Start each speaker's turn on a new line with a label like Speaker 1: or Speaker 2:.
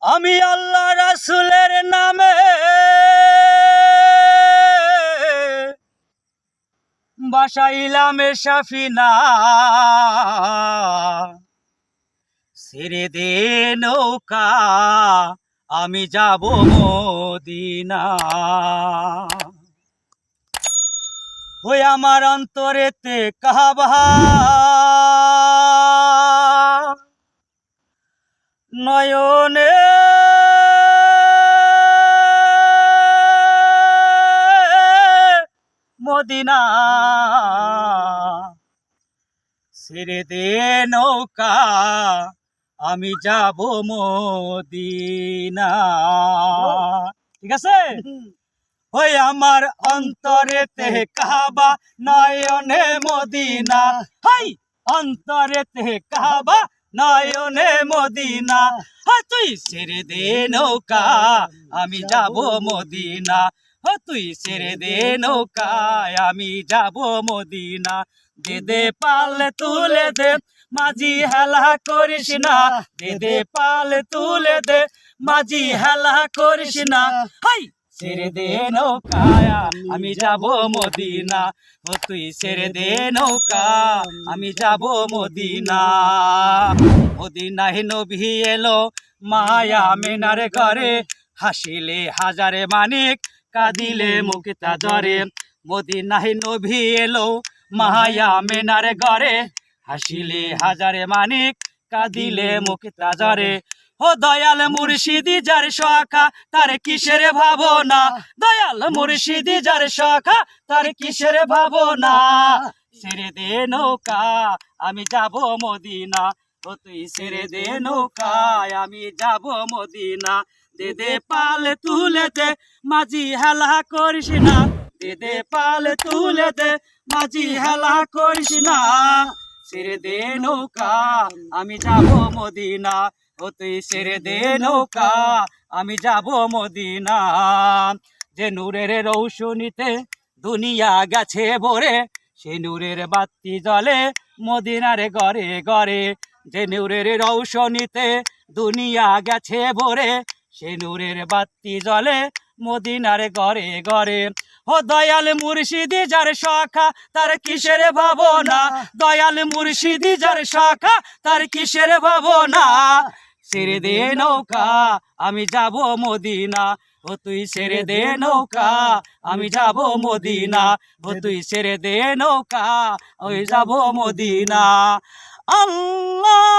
Speaker 1: আমি আল্লাহ রাসূলের নামে বাসাইলাম সাফিনা, ছেড়ে দে নৌকা আমি যাব মদিনা। ওই আমার অন্তরেতে কাবা নয়নে মদিনা, ছেড়ে দে নৌকা আমি যাব মদিনা। ঠিক আছে। ওই আমার অন্তরেতে কাবা নয়নে মদিনা, হাই অন্তরেতে কাবা নয়নে মদিনা। তুই ছেড়ে দে নৌকা আমি যাব মদিনা, তুই ছেড়ে দে নৌকায় আমি যাব মদিনা। দে দে পাল তুলে দে মাঝি হেলা করিস না, দে দে পাল তুলে দে মাঝি হেলা করিস না। হাই ছেড়ে দে নৌকায় আমি যাব মদিনা, তুই ছেড়ে দে নৌকা আমি যাব মদিনা। মদিনায় নবী এলো মায়া মেনার ঘরে, হাসিলে হাজারে মানিক কাঁদিলে মুক্তা ঝরে। মদিনায় নবী এলো মায়া মেনার ঘরে, হাসিলে হাজারে মানিক কাঁদিলে মুক্তা ঝরে। ও দয়াল মুর্শিদি যার শাখা তার কিসের ভাবনা, দয়াল মুর্শিদি যার শাখা তার কিসের ভাবনা। ছেড়ে দে নৌকা আমি যাব মদিনা, তুই ছেড়ে দে নৌকায় আমি যাব মদিনা। দে দে পাল তুলে দে মাঝি হেলা করিস না, দে দে পাল তুলে দে মাঝি হেলা করিস না। ছেড়ে দে নৌকা আমি যাব মদিনা, তুই ছেড়ে দে নৌকা আমি যাব মদিনা। যে নূরের রৌশনীতে দুনিয়া গেছে ভরে, সে নূরের বাতি জ্বলে মদিনার ঘরে ঘরে। যে নূরের রৌশনীতে দুনিয়া গেছে ভরে, সে নূরের বাতি জ্বলে মদিনার ঘরে ঘরে। ও দয়াল মুর্শিদি যার শাখা তার কিসের ভাবনা, দয়াল মুর্শিদি যার শাখা তার কিসের ভাবনা। ছেড়ে দে নৌকা আমি যাব মদিনা, তুই ছেড়ে দে নৌকা আমি যাব মদিনা, তুই ছেড়ে দে নৌকা ওই যাব মদিনা। আল্লাহ